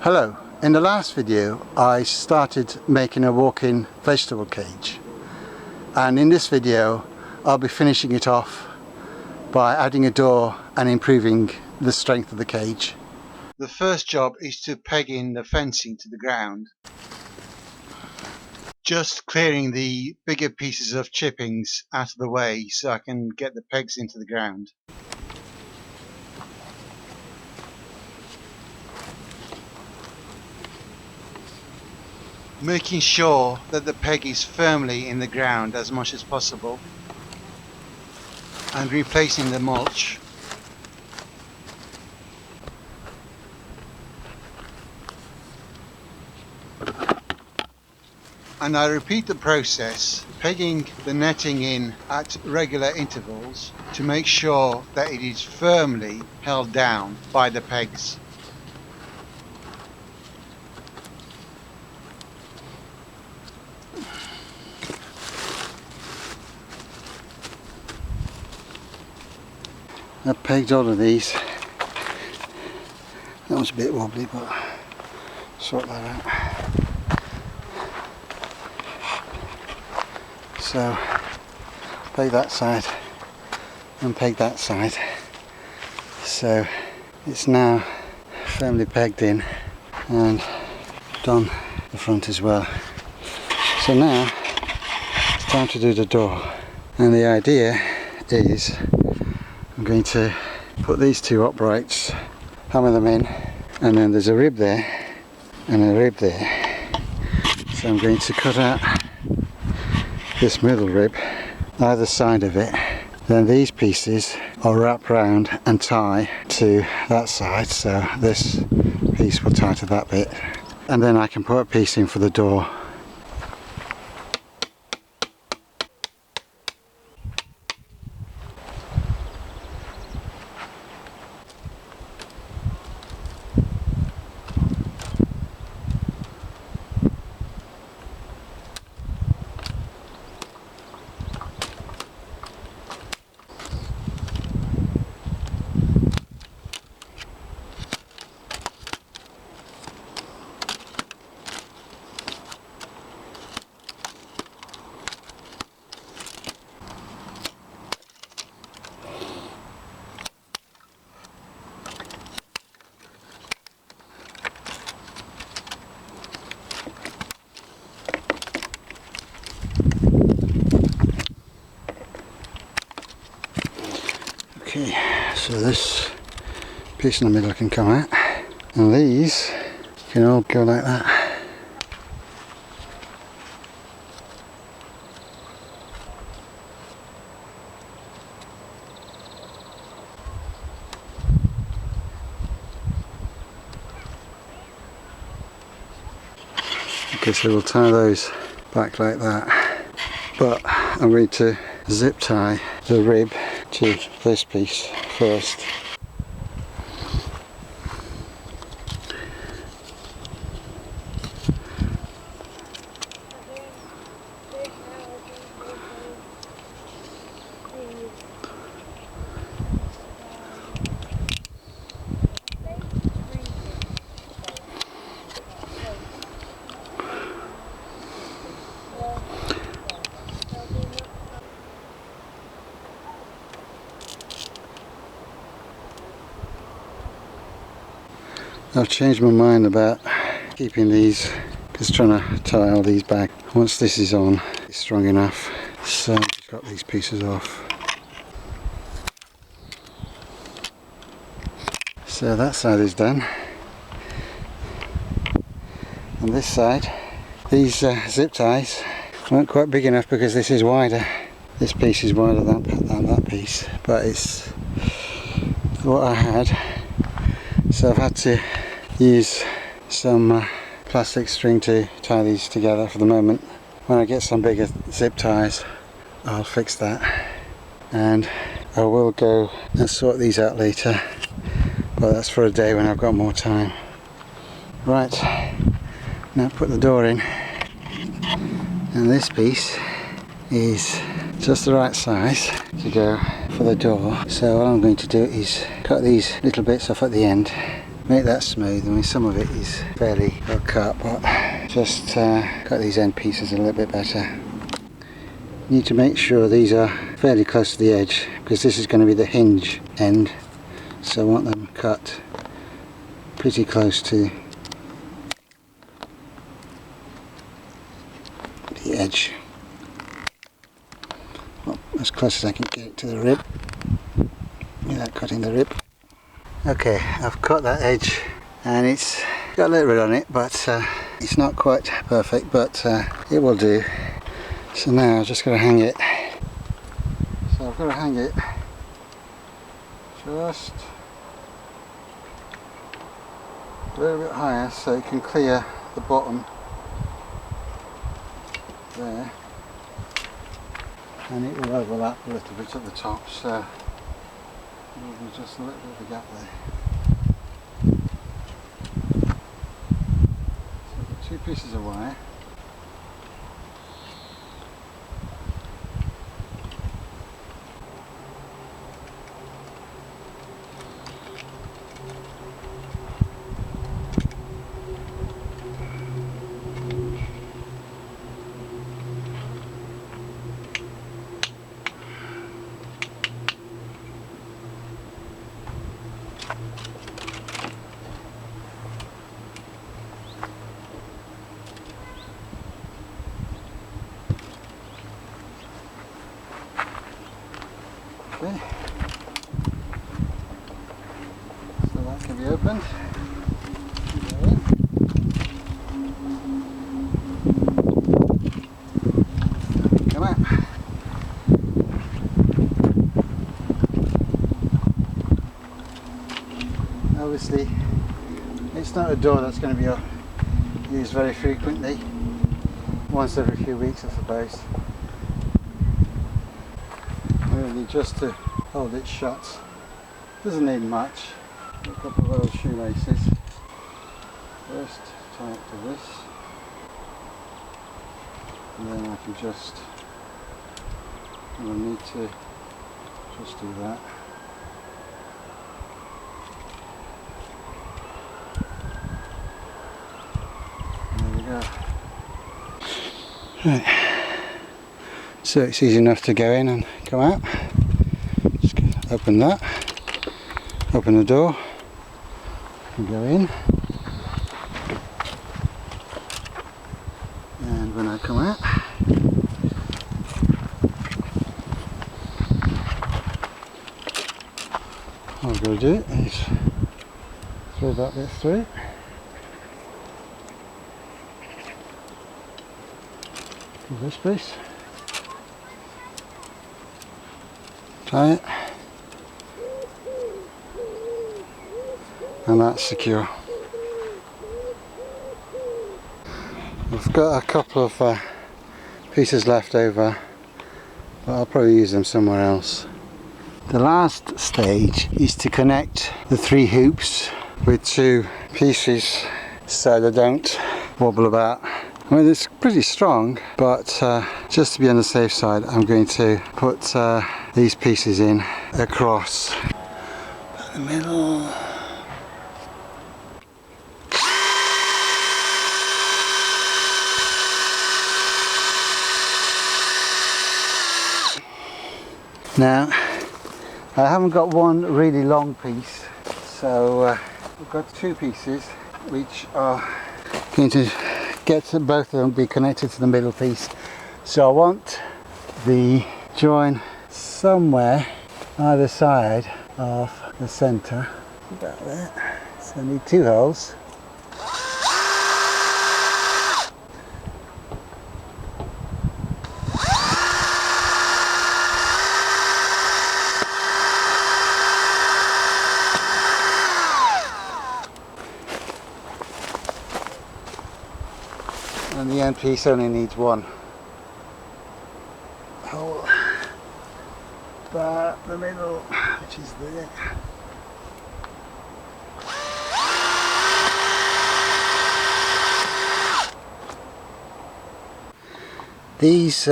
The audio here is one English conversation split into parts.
Hello, in the last video I started making a walk-in vegetable cage, and in this video I'll be finishing it off by adding a door and improving the strength of the cage. The first job is to peg in the fencing to the ground, just clearing the bigger pieces of chippings out of the way so I can get the pegs into the ground. Making sure that the peg is firmly in the ground as much as possible, and replacing the mulch. And I repeat the process, pegging the netting in at regular intervals to make sure that it is firmly held down by the pegs. I've pegged all of these. That was a bit wobbly, but sort that out. So peg that side and peg that side. So it's now firmly pegged in and done the front as well. So now it's time to do the door. And the idea is I'm going to put these two uprights, hammer them in, and then there's a rib there and a rib there. So I'm going to cut out this middle rib, either side of it. Then these pieces I'll wrap round and tie to that side, so this piece will tie to that bit. And then I can put a piece in for the door. Okay, so this piece in the middle can come out, and these can all go like that. Okay, so we'll tie those back like that, but I'm going to zip tie the rib to this piece first. I've changed my mind about keeping these, just trying to tie all these back. Once this is on, it's strong enough, so I've just got these pieces off. So that side is done. On this side, these zip ties weren't quite big enough because this is wider. This piece is wider than that piece, but it's what I had. So I've had to use some plastic string to tie these together for the moment. When I get some bigger zip ties, I'll fix that, and I will go and sort these out later, but that's for a day when I've got more time. Right, now put the door in, and this piece is just the right size to go for the door. So what I'm going to do is cut these little bits off at the end make that smooth. I mean, some of it is fairly well cut, but just cut these end pieces a little bit better. Need to make sure these are fairly close to the edge, because this is going to be the hinge end, so I want them cut pretty close to the edge. Well, as close as I can get it to the rib without cutting the rib. Okay, I've cut that edge and it's got a little rid on it, but it's not quite perfect, but it will do. So now I've just got to hang it. So I've got to hang it just a little bit higher so it can clear the bottom there, and it will overlap a little bit at the top, so there will be just a little bit of a gap there. So I've got 2 pieces of wire. Okay. So that can be opened. Come on. Obviously, it's not a door that's going to be used very frequently. Once every few weeks, I suppose. Really just to hold it shut. Doesn't need much. A couple of old shoelaces. First tie it to this, and then I can just, I'll need to just do that. There we go. Right. So it's easy enough to go in and come out. Just open that, open the door, and go in. And when I come out, all I've got to do is throw that bit through. Do this piece. Tie it, and that's secure. I've got a couple of pieces left over, but I'll probably use them somewhere else. The last stage is to connect the 3 hoops with 2 pieces so they don't wobble about. I mean, it's pretty strong, but just to be on the safe side, I'm going to put these pieces in across the middle. Now, I haven't got one really long piece, so I've got 2 pieces which are going to get to both of them be connected to the middle piece. So I want the join somewhere either side of the centre, about there. So I need 2 holes. And the end piece only needs 1 hole, but the middle, which is there. These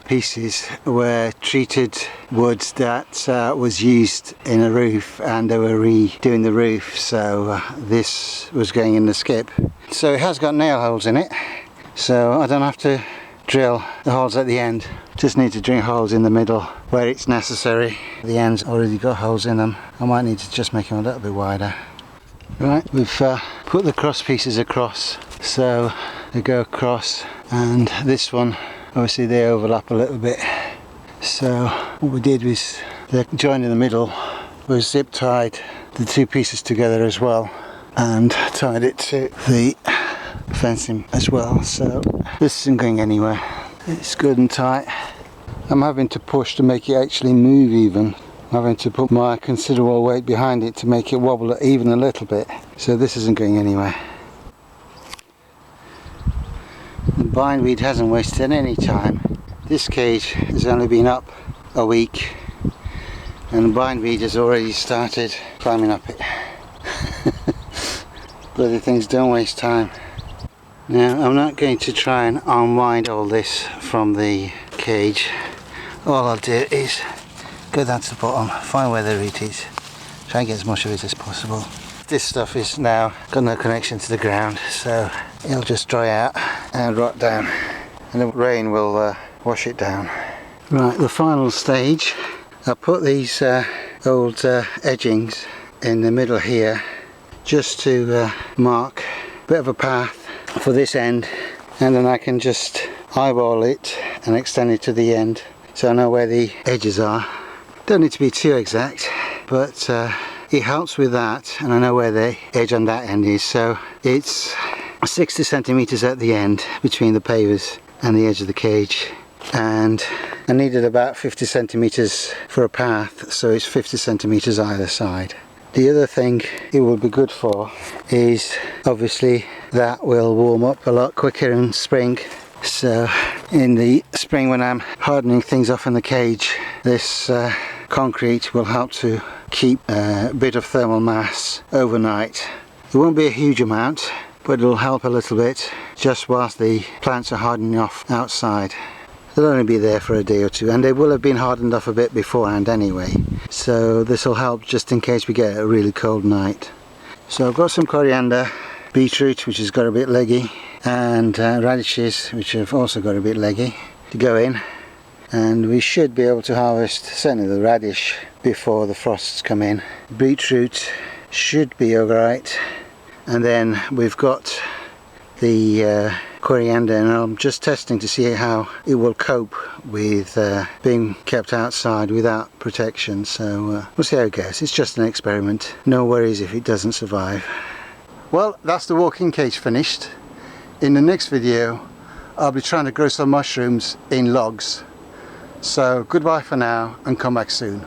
pieces were treated wood that was used in a roof, and they were redoing the roof, so this was going in the skip. So it has got nail holes in it, so I don't have to drill the holes at the end. Just need to drill holes in the middle where it's necessary. The ends already got holes in them. I might need to just make them a little bit wider. Right, we've put the cross pieces across, so they go across, and this one, obviously they overlap a little bit. So what we did was the joint in the middle was zip tied the two pieces together as well, and tied it to the fencing as well, so this isn't going anywhere. It's good and tight. I'm having to push to make it actually move even. I'm having to put my considerable weight behind it to make it wobble even a little bit, so this isn't going anywhere. The bindweed hasn't wasted any time. This cage has only been up a week and the bindweed has already started climbing up it. Bloody things don't waste time. Now I'm not going to try and unwind all this from the cage. All I'll do is go down to the bottom, find where the root is, try and get as much of it as possible. This stuff is now got no connection to the ground, so it'll just dry out and rot down, and the rain will wash it down. Right, the final stage, I put these old edgings in the middle here just to mark a bit of a path for this end, and then I can just eyeball it and extend it to the end so I know where the edges are. Don't need to be too exact, but it helps with that, and I know where the edge on that end is. So it's 60 centimeters at the end between the pavers and the edge of the cage, and I needed about 50 centimeters for a path, so it's 50 centimeters either side. The other thing it will be good for is obviously that will warm up a lot quicker in spring. So in the spring when I'm hardening things off in the cage, this concrete will help to keep a bit of thermal mass overnight. It won't be a huge amount, but it'll help a little bit just whilst the plants are hardening off outside. They'll only be there for a day or two, and they will have been hardened off a bit beforehand anyway, so this will help just in case we get a really cold night. So I've got some coriander, beetroot which has got a bit leggy, and radishes which have also got a bit leggy to go in, and we should be able to harvest certainly the radish before the frosts come in. Beetroot should be alright, and then we've got the coriander, and I'm just testing to see how it will cope with being kept outside without protection, so we'll see how it goes. It's just an experiment, no worries if it doesn't survive. Well, that's the walk-in cage finished. In the next video I'll be trying to grow some mushrooms in logs, so goodbye for now and come back soon.